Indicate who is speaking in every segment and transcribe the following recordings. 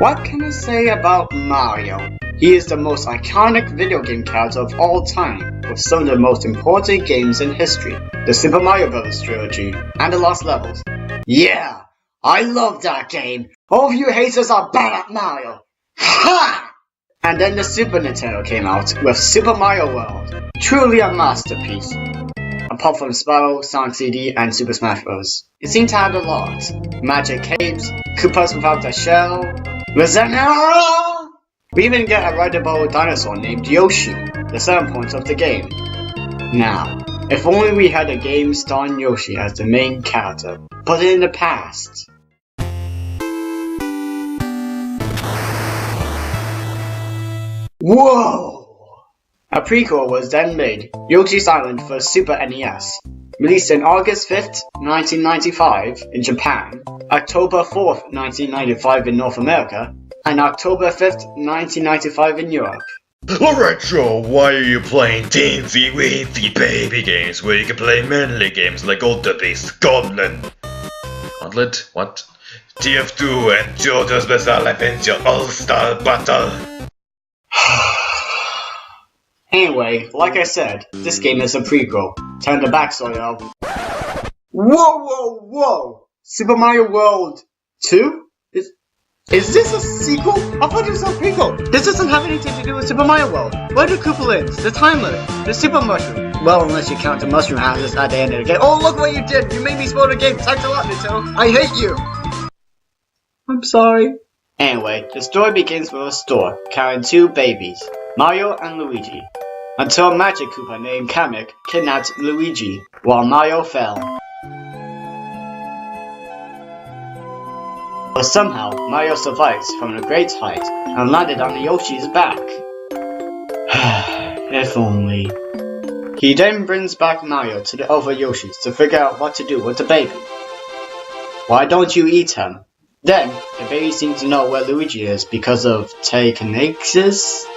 Speaker 1: What can I say about Mario? He is the most iconic video game character of all time, with some of the most important games in history, the Super Mario Bros. Trilogy, and the Lost Levels. Yeah, I love that game. All of you haters are bad at Mario. Ha! And then the Super Nintendo came out with Super Mario World, truly a masterpiece. Apart from Spyro, Sonic CD, and Super Smash Bros. It seemed to have a lot. Magic Capes, Koopas without a shell, Lasagna! We even get a rideable dinosaur named Yoshi, the selling point of the game. Now, if only we had a game starring Yoshi as the main character, but in the past. Whoa! A prequel was then made, Yoshi's Island for Super NES, released on August 5th, 1995 in Japan, October 4th, 1995 in North America, and October 5th, 1995 in Europe.
Speaker 2: Alright Joe, why are you playing teensy weensy baby games where you can play manly games like Ultra Beast, Gauntlet? Gauntlet? What? TF2 and JoJo's Bizarre Adventure All-Star Battle?
Speaker 1: Anyway, like I said, this game is a prequel, telling the backstory of... Whoa! Super Mario World 2? Is this a sequel? I thought it was a prequel. This doesn't have anything to do with Super Mario World. Where do Koopalins, the Time Limit, the Super Mushroom? Well, unless you count the Mushroom Houses at the end of the game. Oh, look what you did! You made me spoil the game! Thanks a lot, Nintendo! I hate you! I'm sorry. Anyway, the story begins with a store carrying two babies, Mario and Luigi, until a magic Koopa named Kamek kidnapped Luigi while Mario fell. But somehow, Mario survives from a great height and landed on Yoshi's back. If only. He then brings back Mario to the other Yoshis to figure out what to do with the baby. Why don't you eat him? Then, the baby seems to know where Luigi is because of telekinesis,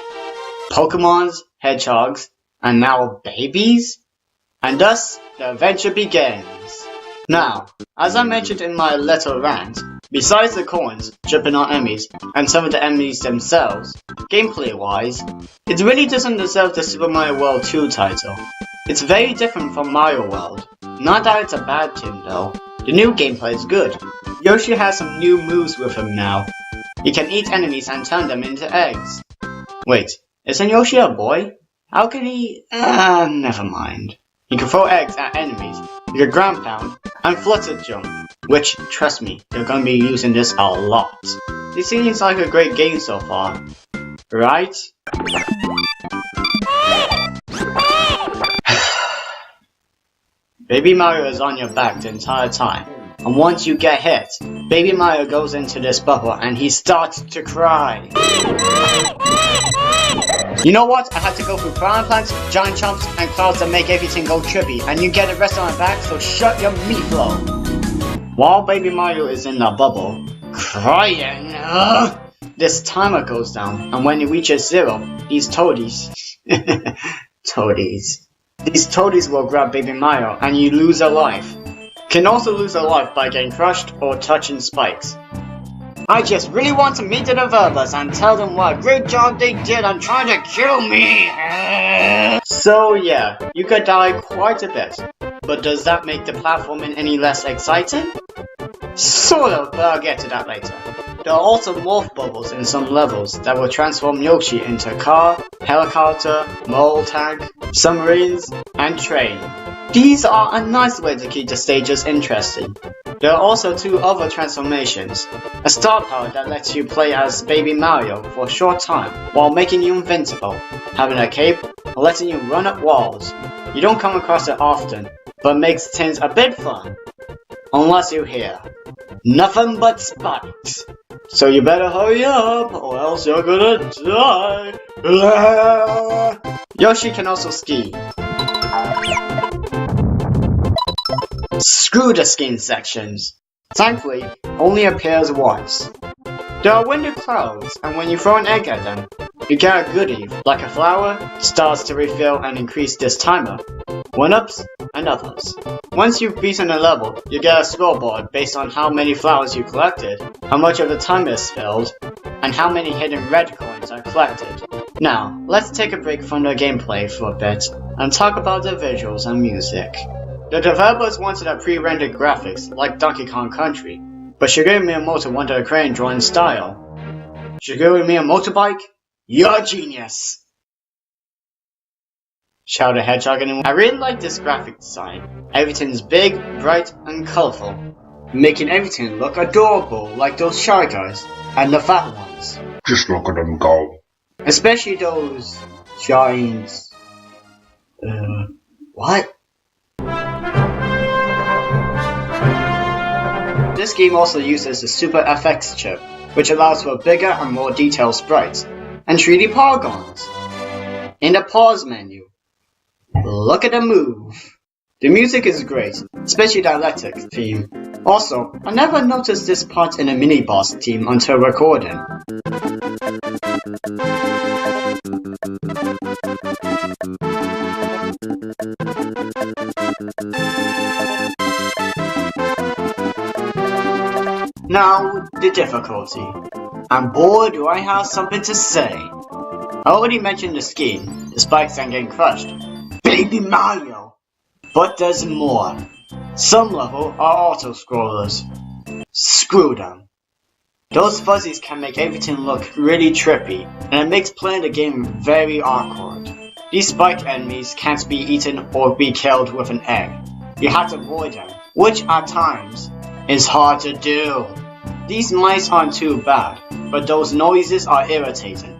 Speaker 1: Pokemons, hedgehogs, and now babies? And thus, the adventure begins. Now, as I mentioned in my little rant, besides the coins, jumping on enemies, and some of the enemies themselves, gameplay-wise, it really doesn't deserve the Super Mario World 2 title. It's very different from Mario World. Not that it's a bad thing though. The new gameplay is good. Yoshi has some new moves with him now. He can eat enemies and turn them into eggs. Wait, isn't Yoshi a boy? How can he... never mind. He can throw eggs at enemies, he can ground pound, and flutter jump. Which, trust me, they're gonna be using this a lot. This seems like a great game so far. Right? Baby Mario is on your back the entire time. And once you get hit, Baby Mario goes into this bubble and he starts to cry. You know what? I had to go through piranha plants, giant chomps, and clouds that make everything go trippy, and you get the rest on my back, so shut your meatloaf. While Baby Mario is in the bubble, crying, this timer goes down, and when it reaches 0, these toadies, these toadies will grab Baby Mario, and you lose a life. Can also lose a life by getting crushed or touching spikes. I just really want to meet the developers and tell them what a great job they did on trying to kill me. So yeah, you could die quite a bit. But does that make the platforming any less exciting? Sort of, but I'll get to that later. There are also morph bubbles in some levels that will transform Yoshi into a car, helicopter, mole tag, submarines, and train. These are a nice way to keep the stages interesting. There are also 2 other transformations. A star power that lets you play as Baby Mario for a short time while making you invincible, having a cape, or letting you run up walls. You don't come across it often, but makes things a bit fun. Unless you hear, nothing but spikes. So you better hurry up, or else you're gonna die. Yoshi can also ski. Screw the skin sections. Thankfully, only appears once. There are winter clouds, and when you throw an egg at them, you get a goodie, like a flower, stars to refill and increase this timer, 1-ups, and others. Once you've beaten a level, you get a scoreboard based on how many flowers you collected, how much of the timer is filled, and how many hidden red coins are collected. Now, let's take a break from the gameplay for a bit and talk about the visuals and music. The developers wanted a pre-rendered graphics like Donkey Kong Country, but Shigeru Miyamoto wanted a crane drawing style. Shigeru Miyamoto, you're a genius! Shouted Hedgehog anyone. I really like this graphic design. Everything's big, bright, and colorful, making everything look adorable like those shy guys and the fat ones.
Speaker 3: Just look at them go.
Speaker 1: Especially those giants. What? This game also uses the Super FX chip, which allows for bigger and more detailed sprites, and 3D polygons. In the pause menu, look at the move. The music is great, especially the electric theme. Also, I never noticed this part in a mini-boss theme until recording. Now, the difficulty. And boy, do I have something to say. I already mentioned the skiing, the spikes and getting crushed. Baby Mario! But there's more. Some level are auto-scrollers. Screw them. Those fuzzies can make everything look really trippy, and it makes playing the game very awkward. These spike enemies can't be eaten or be killed with an egg. You have to avoid them, which at times is hard to do. These mice aren't too bad, but those noises are irritating.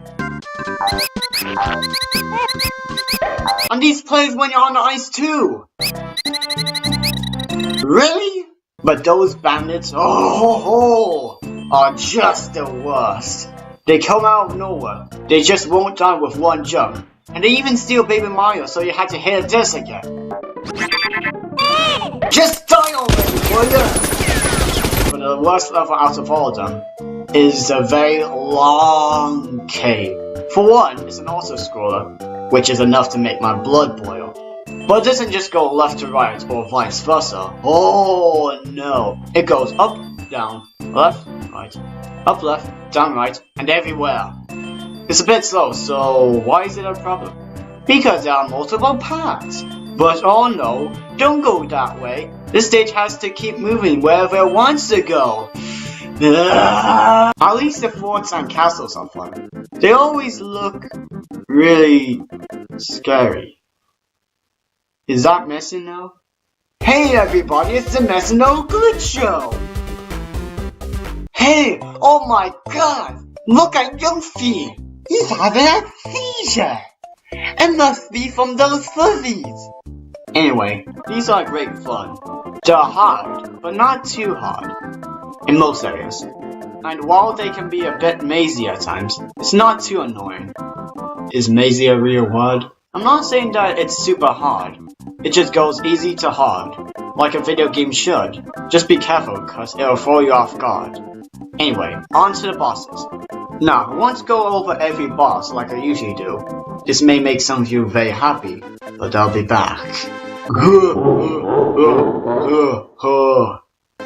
Speaker 1: And these plays when you're on the ice too! Really? But those bandits, are just the worst. They come out of nowhere. They just won't die with one jump. And they even steal Baby Mario, so you had to hit this again. Just die already, will ya? But the worst level out of all of them is a very long cave. For one, it's an auto-scroller, which is enough to make my blood boil. But it doesn't just go left to right or vice versa. Oh no! It goes up, down, left, right, up, left, down, right, and everywhere. It's a bit slow, so why is it a problem? Because there are multiple paths. But oh no, don't go that way. This stage has to keep moving wherever it wants to go. At least the forts and castles are fun. They always look really scary. Is that missing now? Hey everybody, it's the Mess No Good Show! Hey, oh my god! Look at Yoshi! He's having a seizure! It must be from those fuzzies! Anyway, these are great fun. They're hard, but not too hard. In most areas. And while they can be a bit mazy at times, it's not too annoying. Is mazy a real word? I'm not saying that it's super hard. It just goes easy to hard, like a video game should. Just be careful, cause it'll throw you off guard. Anyway, on to the bosses. Now, I won't go over every boss like I usually do. This may make some of you very happy, but I'll be back.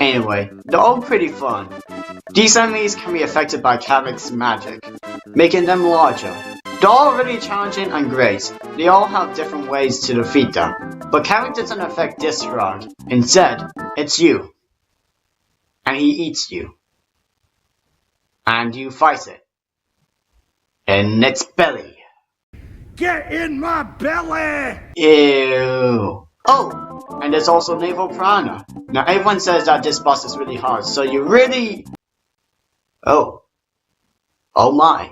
Speaker 1: Anyway, they're all pretty fun. These enemies can be affected by Kavek's magic, making them larger. They're all really challenging and great. They all have different ways to defeat them. But Kavek doesn't affect this frog. Instead, it's you. And he eats you. And you fight it. In its belly.
Speaker 3: Get in my belly!
Speaker 1: Ew. Oh, and there's also Naval Piranha. Now everyone says that this boss is really hard, so you really... Oh my.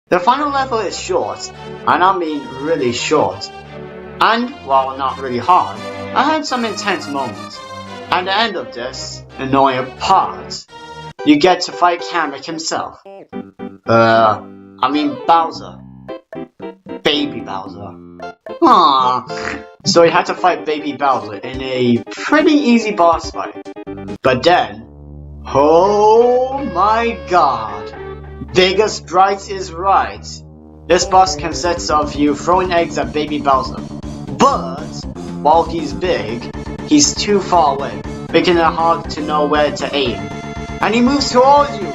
Speaker 1: The final level is short, and I mean really short. And, while not really hard, I had some intense moments. At the end of this annoying part, you get to fight Kamek himself. I mean Bowser. Baby Bowser. Aww. So you had to fight Baby Bowser in a pretty easy boss fight. But then, oh my god. Biggest Bright is right. This boss consists of you throwing eggs at Baby Bowser. But, while he's big, he's too far away, making it hard to know where to aim. And he moves towards you.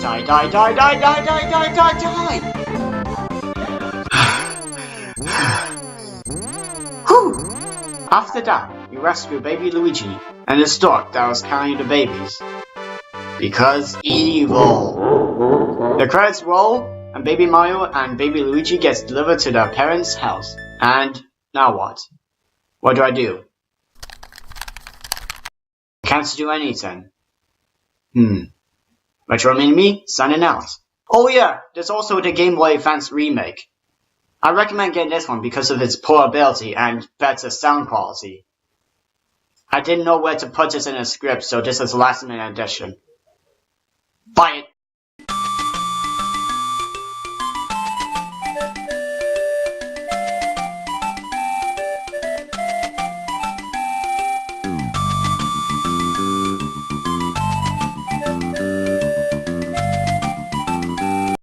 Speaker 1: Die, die, die, die, die, die, die, die, die! Whew! After that, we rescue baby Luigi and the stork that was carrying the babies. Because evil! The credits roll, and baby Mario and baby Luigi gets delivered to their parents' house. And now what? What do? Can't do anything. Retrominimii signing out. Oh yeah, there's also the Game Boy Advance remake. I recommend getting this one because of its portability and better sound quality. I didn't know where to put this in a script, so this is a last minute addition. Buy it!